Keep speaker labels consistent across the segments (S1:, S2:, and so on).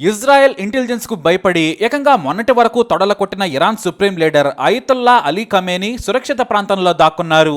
S1: Israel intelligence కు భయపడి ఏకంగా మొన్నటి వరకు తొడల కొట్టిన Iran supreme leader Ayatollah Ali Khamenei సురక్షిత ప్రాంతంలో దాక్కున్నారు.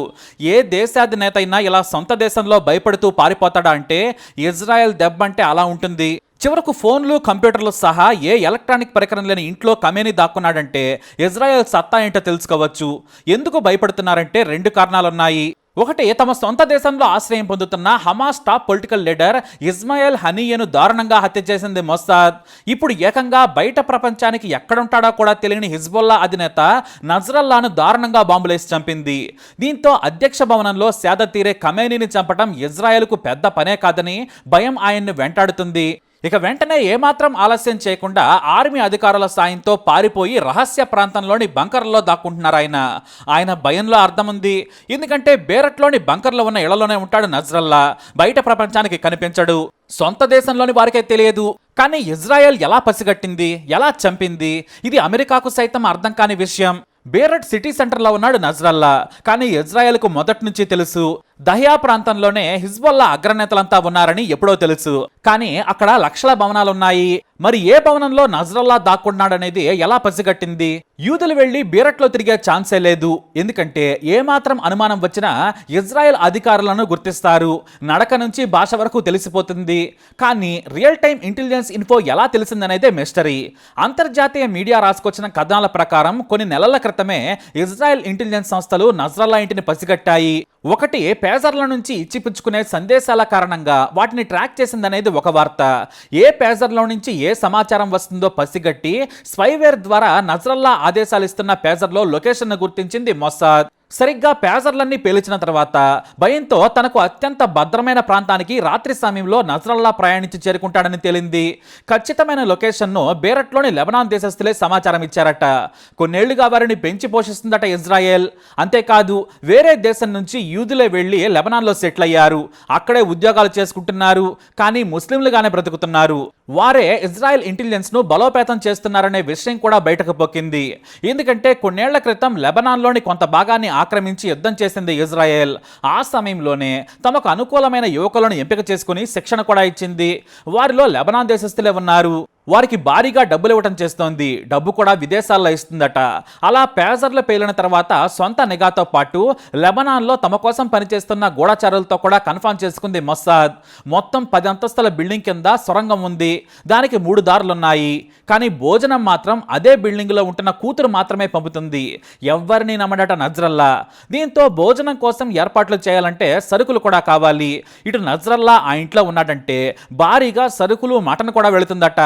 S1: ఏ దేశాధినేత అయినా ఇలా సొంత దేశంలో భయపడుతూ పారిపోతాడా అంటే ఇజ్రాయెల్ దెబ్బ అంటే అలా ఉంటుంది. చివరకు ఫోన్లు కంప్యూటర్లు సహా ఏ ఎలక్ట్రానిక్ పరికరం లేని ఇంట్లో ఖమేనీ దాక్కున్నాడంటే ఇజ్రాయెల్ సత్తా ఏంటో తెలుసుకోవచ్చు. ఎందుకు భయపడుతున్నారంటే రెండు కారణాలున్నాయి. ఒకటి, తమ సొంత దేశంలో ఆశ్రయం పొందుతున్న Hamas top political leader Ismail హనీయను దారుణంగా హత్య చేసింది మొస్సాద్. ఇప్పుడు ఏకంగా బయట ప్రపంచానికి ఎక్కడుంటాడో కూడా తెలియని హిజ్బుల్లా అధినేత నజ్రల్లాను దారుణంగా బాంబులేసి చంపింది. దీంతో అధ్యక్ష భవనంలో సేద తీరే ఖమేనీని చంపడం ఇజ్రాయెల్కు పెద్ద పనే కాదని భయం ఆయన్ను వెంటాడుతుంది. ఇక వెంటనే ఏమాత్రం ఆలస్యం చేయకుండా ఆర్మీ అధికారుల సాయంతో పారిపోయి రహస్య ప్రాంతంలోని బంకర్లో దాక్కుంటున్నారు ఆయన భయంలో అర్థం ఉంది. ఎందుకంటే బేరట్లోని బంకర్లో ఉన్న ఇళ్లలోనే ఉంటాడు నజ్రల్లా. బయట ప్రపంచానికి కనిపించడు. సొంత దేశంలోని వారికే తెలియదు. కానీ ఇజ్రాయెల్ ఎలా పసిగట్టింది, ఎలా చంపింది, ఇది అమెరికాకు సైతం అర్థం కాని విషయం. బేరట్ సిటీ సెంటర్లో ఉన్నాడు నజ్రల్లా. కానీ ఇజ్రాయెల్కు మొదటి నుంచి తెలుసు. దహియా ప్రాంతంలోనే హిజ్బుల్లా అగ్రనేతలంతా ఉన్నారని ఎప్పుడో తెలుసు. కానీ అక్కడ లక్షల భవనాలున్నాయి. మరి ఏ భవనంలో నజ్రల్లా దాక్కున్నాడనేది ఎలా పసిగట్టింది? యూదులు వెళ్లి బీరట్లో తిరిగే ఛాన్సే లేదు. ఎందుకంటే ఏమాత్రం అనుమానం వచ్చినా ఇజ్రాయెల్ అధికారులను గుర్తిస్తారు. నడక నుంచి భాష వరకు తెలిసిపోతుంది. కానీ రియల్ టైం ఇంటెలిజెన్స్ ఇన్ఫో ఎలా తెలిసిందనేదే మిస్టరీ. అంతర్జాతీయ మీడియా రాసుకొచ్చిన కథనాల ప్రకారం కొన్ని నెలల క్రితమే ఇజ్రాయెల్ ఇంటెలిజెన్స్ సంస్థలు నజ్రల్లా ఇంటిని పసిగట్టాయి. ఒకటి, పేజర్ల నుంచి ఇచ్చిపుచ్చుకునే సందేశాల కారణంగా వాటిని ట్రాక్ చేసిందనేది ఒక వార్త. ఏ పేజర్లో నుంచి ఏ సమాచారం వస్తుందో పసిగట్టి స్పైవేర్ ద్వారా నజ్రల్లా ఆదేశాలు ఇస్తున్న పేజర్లో లొకేషన్ను గుర్తించింది మొస్సాద్. సరిగ్గా పేజర్లన్నీ పేల్చిన తర్వాత భయంతో తనకు అత్యంత భద్రమైన ప్రాంతానికి రాత్రి సమయంలో నజ్రల్లా ప్రయాణించి చేరుకుంటాడని తేలింది. ఖచ్చితమైన లొకేషన్ను బేరట్లోని లెబనాన్ దేశస్తులే సమాచారం ఇచ్చారట. కొన్నేళ్లుగా వారిని పెంచి పోషిస్తుందట ఇజ్రాయెల్. అంతేకాదు, వేరే దేశం నుంచి యూదులే వెళ్లి లెబనాన్లో సెటిల్ అయ్యారు. అక్కడే ఉద్యోగాలు చేసుకుంటున్నారు. కానీ ముస్లింలుగానే బ్రతుకుతున్నారు. వారే ఇజ్రాయెల్ ఇంటెలిజెన్స్ ను బలోపేతం చేస్తున్నారనే విషయం కూడా బయటకు పొక్కింది. ఎందుకంటే కొన్నేళ్ల క్రితం లెబనాన్లోని కొంత భాగాన్ని ఆక్రమించి యుద్ధం చేసింది ఇజ్రాయెల్. ఆ సమయంలోనే తమకు అనుకూలమైన యువకులను ఎంపిక చేసుకుని శిక్షణ కూడా ఇచ్చింది. వారిలో లెబనాన్ దేశస్తులే ఉన్నారు. వారికి భారీగా డబ్బులు ఇవ్వటం చేస్తోంది. డబ్బు కూడా విదేశాల్లో ఇస్తుందట. అలా పేజర్లు పేలిన తర్వాత సొంత నిఘాతో పాటు లెబనాన్లో తమ కోసం పనిచేస్తున్న గూఢచారులతో కూడా కన్ఫర్మ్ చేసుకుంది మొస్సాద్. మొత్తం 10 అంతస్తుల బిల్డింగ్ కింద సొరంగం ఉంది. దానికి 3 దారులున్నాయి. కానీ భోజనం మాత్రం అదే బిల్డింగ్లో ఉంటున్న కూతురు మాత్రమే పంపుతుంది. ఎవ్వరిని నమ్మడట నజ్రల్లా. దీంతో భోజనం కోసం ఏర్పాట్లు చేయాలంటే సరుకులు కూడా కావాలి. ఇటు నజ్రల్లా ఆ ఇంట్లో ఉన్నాడంటే భారీగా సరుకులు, మటన్ కూడా వెళుతుందట.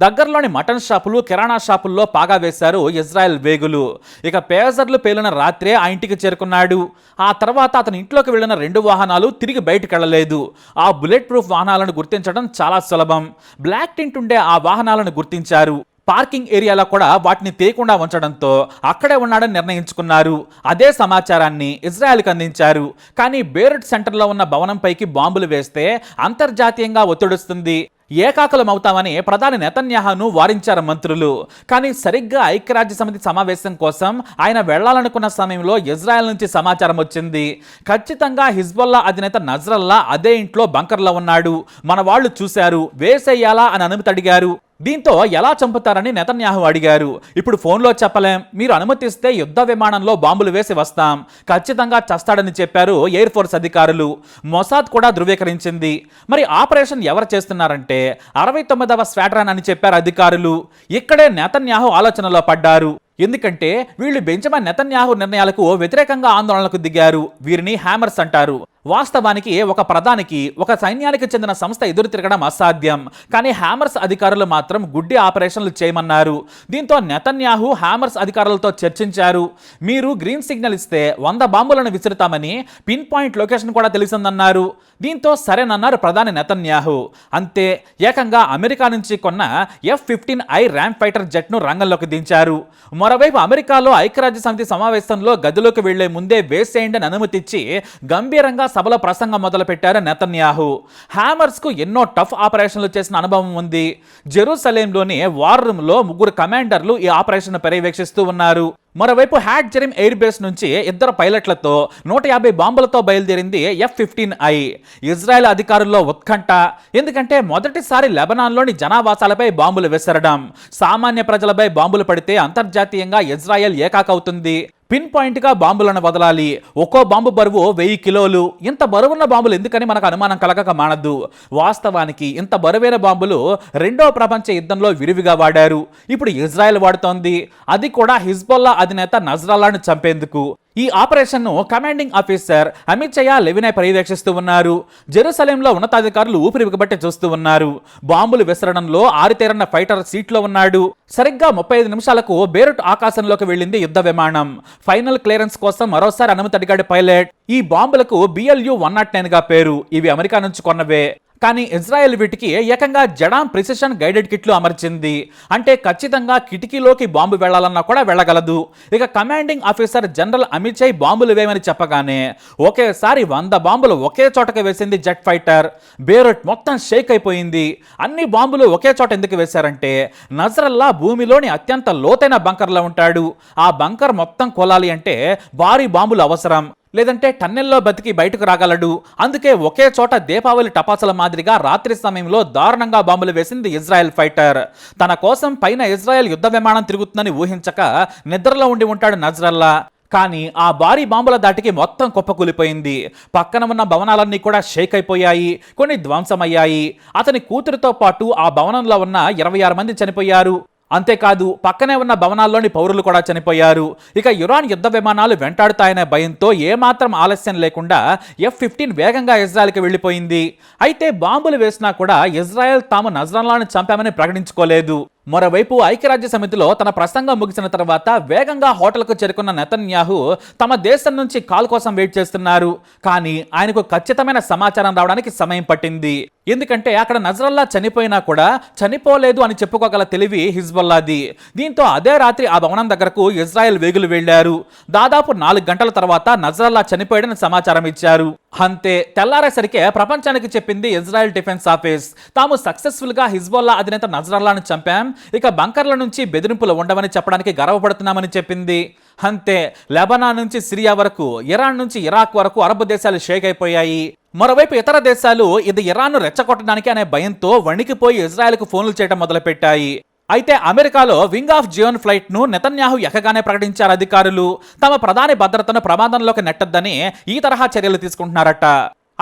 S1: దగ్గరలోని మటన్ షాపులు, కిరాణా షాపుల్లో పాగా వేశారు ఇజ్రాయెల్ వేగులు. ఇక పేజర్లు పేలిన రాత్రే ఆ ఇంటికి చేరుకున్నాడు. ఆ తర్వాత అతని ఇంట్లోకి వెళ్లిన 2 వాహనాలు తిరిగి బయటకు వెళ్లలేదు. ఆ బుల్లెట్ ప్రూఫ్ వాహనాలను గుర్తించడం చాలా సులభం. బ్లాక్ టింట్ ఉండే ఆ వాహనాలను గుర్తించారు. పార్కింగ్ ఏరియాలో కూడా వాటిని తీయకుండా ఉంచడంతో అక్కడే ఉన్నాడని నిర్ణయించుకున్నారు. అదే సమాచారాన్ని ఇజ్రాయెల్కి అందించారు. కానీ బేరట్ సెంటర్లో ఉన్న భవనంపైకి బాంబులు వేస్తే అంతర్జాతీయంగా ఒత్తిడిస్తుంది. ఏకాకులమవుతామని ప్రధాని నెతన్యాహును వారించారు మంత్రులు. కానీ సరిగ్గా ఐక్యరాజ్య సమితి సమావేశం కోసం ఆయన వెళ్లాలనుకున్న సమయంలో ఇజ్రాయెల్ నుంచి సమాచారం వచ్చింది. ఖచ్చితంగా హిజ్బుల్లా అధినేత నజ్రల్లా అదే ఇంట్లో బంకర్లో ఉన్నాడు. మన వాళ్ళు చూశారు, వేసేయాలా అని అనుమతి అడిగారు. దీంతో ఎలా చంపుతారని నెతన్యాహు అడిగారు. ఇప్పుడు ఫోన్లో చెప్పలేం, మీరు అనుమతిస్తే యుద్ధ విమానంలో బాంబులు వేసి వస్తాం, ఖచ్చితంగా చస్తాడని చెప్పారు ఎయిర్ ఫోర్స్ అధికారులు. మొసాద్ కూడా ధృవీకరించింది. మరి ఆపరేషన్ ఎవరు చేస్తున్నారంటే 69వ స్క్వాడ్రన్ అని చెప్పారు అధికారులు. ఇక్కడే నెతన్యాహు ఆలోచనలో పడ్డారు. ఎందుకంటే వీళ్ళు బెంజమిన్ నెతన్యాహు నిర్ణయాలకు వ్యతిరేకంగా ఆందోళనకు దిగారు. వీరిని హ్యామర్స్ అంటారు. వాస్తవానికి ఒక ప్రధానికి, ఒక సైన్యానికి చెందిన సంస్థ ఎదురు తిరగడం అసాధ్యం. కానీ హ్యామర్స్ అధికారులు మాత్రం గుడ్డి ఆపరేషన్లు చేయమన్నారు. దీంతో నెతన్యాహు హ్యామర్స్ అధికారులతో చర్చించారు. మీరు గ్రీన్ సిగ్నల్ ఇస్తే 100 బాంబులను విసురుతామని, పిన్ పాయింట్ లొకేషన్ కూడా తెలిసిందన్నారు. దీంతో సరేనన్నారు ప్రధాని నెతన్యాహు. అంతే, ఏకంగా అమెరికా నుంచి కొన్న F-15I ర్యాంప్ ఫైటర్ జెట్ను రంగంలోకి దించారు. మరోవైపు అమెరికాలో ఐక్యరాజ్య సమితి సమావేశంలో గదిలోకి వెళ్లే ముందే వేసేయండి అని అనుమతిచ్చి గంభీరంగా సభలో ప్రసంగం మొదలుపెట్టారు నెతన్యాహు. హ్యామర్స్ కు ఎన్నో టఫ్ ఆపరేషన్లు చేసిన అనుభవం ఉంది. జెరూసలేంలోని వార్ రూమ్ లో 3 కమాండర్లు ఈ ఆపరేషన్ పర్యవేక్షిస్తూ ఉన్నారు. మరోవైపు హ్యాట్ జెరిమ్ ఎయిర్ బేస్ నుంచి 2 పైలట్లతో 150 బాంబులతో బయలుదేరింది F-15I. ఇజ్రాయెల్ అధికారుల్లో ఉత్కంఠ. ఎందుకంటే మొదటిసారి లెబనాన్లోని జనావాసాలపై బాంబులు విసరడం. సామాన్య ప్రజలపై బాంబులు పడితే అంతర్జాతీయంగా ఇజ్రాయెల్ ఏకాకవుతుంది. పిన్ పాయింట్ గా బాంబులను వదలాలి. ఒక్కో బాంబు బరువు 1000 కిలోలు. ఇంత బరువున్న బాంబులు ఎందుకని మనకు అనుమానం కలగక మానదు. వాస్తవానికి ఇంత బరువైన బాంబులు 2వ ప్రపంచ యుద్ధంలో విరివిగా వాడారు. ఇప్పుడు ఇజ్రాయెల్ వాడుతోంది. అది కూడా హిజ్బుల్లా అధినేత నజ్రల్లాను చంపేందుకు. ఈ ఆపరేషన్ ను కమాండింగ్ ఆఫీసర్ అమిచయా లెవినాయ్ పర్యవేక్షిస్తూ ఉన్నారు. జెరూసలేంలో ఉన్నతాధికారులు ఊపిరి బిగబట్టి చూస్తూ ఉన్నారు. బాంబులు విసరడంలో ఆరితేరన్న ఫైటర్ సీట్లో ఉన్నాడు. సరిగ్గా 35 నిమిషాలకు బేరుట్ ఆకాశంలోకి వెళ్ళింది యుద్ధ విమానం. ఫైనల్ క్లియరెన్స్ కోసం మరోసారి అనుమతి అడిగాడు పైలట్. ఈ బాంబులకు BLU-109 గా పేరు. ఇవి అమెరికా నుంచి కొన్నవే. కానీ ఇజ్రాయెల్ వీటికి ఏకంగా జడాం ప్రిసిషన్ గైడెడ్ కిట్లు అమర్చింది. అంటే ఖచ్చితంగా కిటికీలోకి బాంబు వెళ్లాలన్నా కూడా వెళ్ళగలదు. ఇక కమాండింగ్ ఆఫీసర్ జనరల్ అమిచయ్ బాంబులు వేయమని చెప్పగానే ఒకేసారి 100 బాంబులు ఒకే చోటకి వేసింది జెట్ ఫైటర్. బేరుట్ మొత్తం షేక్ అయిపోయింది. అన్ని బాంబులు ఒకే చోట ఎందుకు వేశారంటే నజ్రల్లా భూమిలోని అత్యంత లోతైన బంకర్లో ఉంటాడు. ఆ బంకర్ మొత్తం కోలాలి అంటే భారీ బాంబులు అవసరం. లేదంటే టన్నెల్లో బతికి బయటకు రాగలడు. అందుకే ఒకే చోట దీపావళి టపాసుల మాదిరిగా రాత్రి సమయంలో దారుణంగా బాంబులు వేసింది ఇజ్రాయెల్ ఫైటర్. తన కోసం పైన ఇజ్రాయెల్ యుద్ధ విమానం తిరుగుతుందని ఊహించక నిద్రలో ఉండి ఉంటాడు నజ్రల్లా. కానీ ఆ భారీ బాంబుల దాటికి మొత్తం కుప్పకూలిపోయింది. పక్కన ఉన్న భవనాలన్నీ కూడా షేక్ అయిపోయాయి. కొన్ని ధ్వంసమయ్యాయి. అతని కూతురితో పాటు ఆ భవనంలో ఉన్న 26 మంది చనిపోయారు. అంతేకాదు పక్కనే ఉన్న భవనాల్లోని పౌరులు కూడా చనిపోయారు. ఇక ఇరాన్ యుద్ధ విమానాలు వెంటాడుతాయనే భయంతో ఏమాత్రం ఆలస్యం లేకుండా F-15 వేగంగా ఇజ్రాయెల్కి వెళ్ళిపోయింది. అయితే బాంబులు వేసినా కూడా ఇజ్రాయెల్ తాము నజ్రల్లాను చంపామని ప్రకటించుకోలేదు. మరోవైపు ఐక్యరాజ్య సమితిలో తన ప్రసంగం ముగిసిన తర్వాత వేగంగా హోటల్కు చేరుకున్న నెతన్యాహు తమ దేశం నుంచి కాల్ కోసం వెయిట్ చేస్తున్నారు. కానీ ఆయనకు ఖచ్చితమైన సమాచారం రావడానికి సమయం పట్టింది. ఎందుకంటే అక్కడ నజ్రల్లా చనిపోయినా కూడా చనిపోలేదు అని చెప్పుకోగల తెలివి హిజ్బుల్లాది. దీంతో అదే రాత్రి ఆ భవనం దగ్గరకు ఇజ్రాయెల్ వేగులు వెళ్లారు. దాదాపు 4 గంటల తర్వాత నజ్రల్లా చనిపోయాడని సమాచారం ఇచ్చారు. అంతే తెల్లారేసరికే ప్రపంచానికి చెప్పింది ఇజ్రాయెల్ డిఫెన్స్ ఆఫీస్. తాము సక్సెస్ఫుల్ గా హిజ్బుల్లా అధినేత నజ్రల్లాను చంపాం. ఇక బంకర్ల నుంచి బెదిరింపులు ఉండవని చెప్పడానికి గర్వపడుతున్నామని చెప్పింది. అంతే లెబనాన్ నుంచి సిరియా వరకు, ఇరాన్ నుంచి ఇరాక్ వరకు అరబ్ దేశాలు షేక్ అయిపోయాయి. మరోవైపు ఇతర దేశాలు ఇది ఇరాన్ను రెచ్చగొట్టడానికి అనే భయంతో వణికిపోయి ఇజ్రాయెల్కు ఫోన్లు చేయడం మొదలుపెట్టాయి. అయితే అమెరికాలో వింగ్ ఆఫ్ జియోన్ ఫ్లైట్ ను నెతన్యాహు ఎక్కగానే ప్రకటించారు అధికారులు. తమ ప్రధాని భద్రతను ప్రమాదంలోకి నెట్టొద్దని ఈ తరహా చర్యలు తీసుకుంటున్నారట.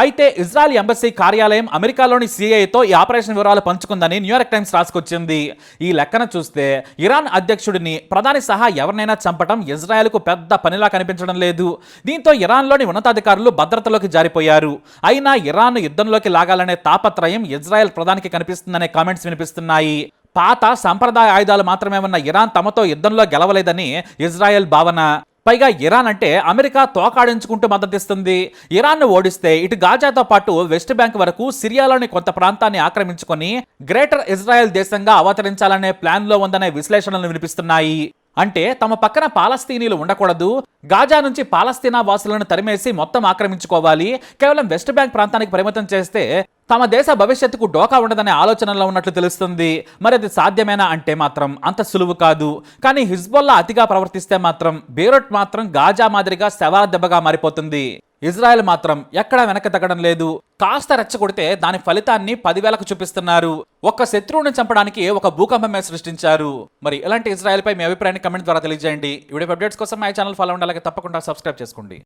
S1: అయితే ఇజ్రాయెల్ ఎంబసీ కార్యాలయం అమెరికాలోని సిఐతో ఈ ఆపరేషన్ వివరాలు పంచుకుందని న్యూయార్క్ టైమ్స్ రాసుకొచ్చింది. ఈ లెక్కన చూస్తే ఇరాన్ అధ్యక్షుడిని, ప్రధాని సహా ఎవరినైనా చంపడం ఇజ్రాయెల్కు పెద్ద పనిలా కనిపించడం లేదు. దీంతో ఇరాన్లోని ఉన్నతాధికారులు భద్రతలోకి జారిపోయారు. అయినా ఇరాన్ యుద్ధంలోకి లాగాలనే తాపత్రయం ఇజ్రాయెల్ ప్రధానికి కనిపిస్తుందనే కామెంట్స్ వినిపిస్తున్నాయి. పాత సంప్రదాయ ఆయుధాలు మాత్రమే ఉన్న ఇరాన్ తమతో యుద్ధంలో గెలవలేదని ఇజ్రాయెల్ భావన. పైగా ఇరాన్ అంటే అమెరికా తోకాడించుకుంటూ మద్దతిస్తుంది. ఇరాన్ను ఓడిస్తే ఇటు గాజాతో పాటు వెస్ట్ బ్యాంక్ వరకు సిరియాలోని కొంత ప్రాంతాన్ని ఆక్రమించుకొని గ్రేటర్ ఇజ్రాయెల్ దేశంగా అవతరించాలనే ప్లాన్ లో ఉందనే విశ్లేషణలు వినిపిస్తున్నాయి. అంటే తమ పక్కన పాలస్తీనీలు ఉండకూడదు, గాజా నుంచి పాలస్తీనా వాసులను తరిమేసి మొత్తం ఆక్రమించుకోవాలి, కేవలం వెస్ట్ బ్యాంక్ ప్రాంతానికి పరిమితం చేస్తే తమ దేశ భవిష్యత్తుకు డోకా ఉండదనే ఆలోచనలో ఉన్నట్లు తెలుస్తుంది. మరి అది సాధ్యమేనా అంటే మాత్రం అంత సులువు కాదు. కానీ హిజ్బుల్లా అతిగా ప్రవర్తిస్తే మాత్రం బేరూట్ మాత్రం గాజా మాదిరిగా శవాల దెబ్బగా మారిపోతుంది. ఇజ్రాయెల్ మాత్రం ఎక్కడా వెనక్కి తగ్గడం లేదు. కాస్త రెచ్చగొడితే దాని ఫలితాన్ని 10,000కు చూపిస్తున్నారు. ఒక్క శత్రువుని చంపడానికి ఒక భూకంపమే సృష్టించారు. మరి ఇలాంటి ఇజ్రాయెల్ పై మీ అభిప్రాయాన్ని కమెంట్ ద్వారా తెలియజేయండి. ఈ వీడియో అప్డేట్స్ కోసం మా ఛానల్ ఫాలో ఉండాలి, తప్పకుండా సబ్స్క్రైబ్ చేసుకోండి.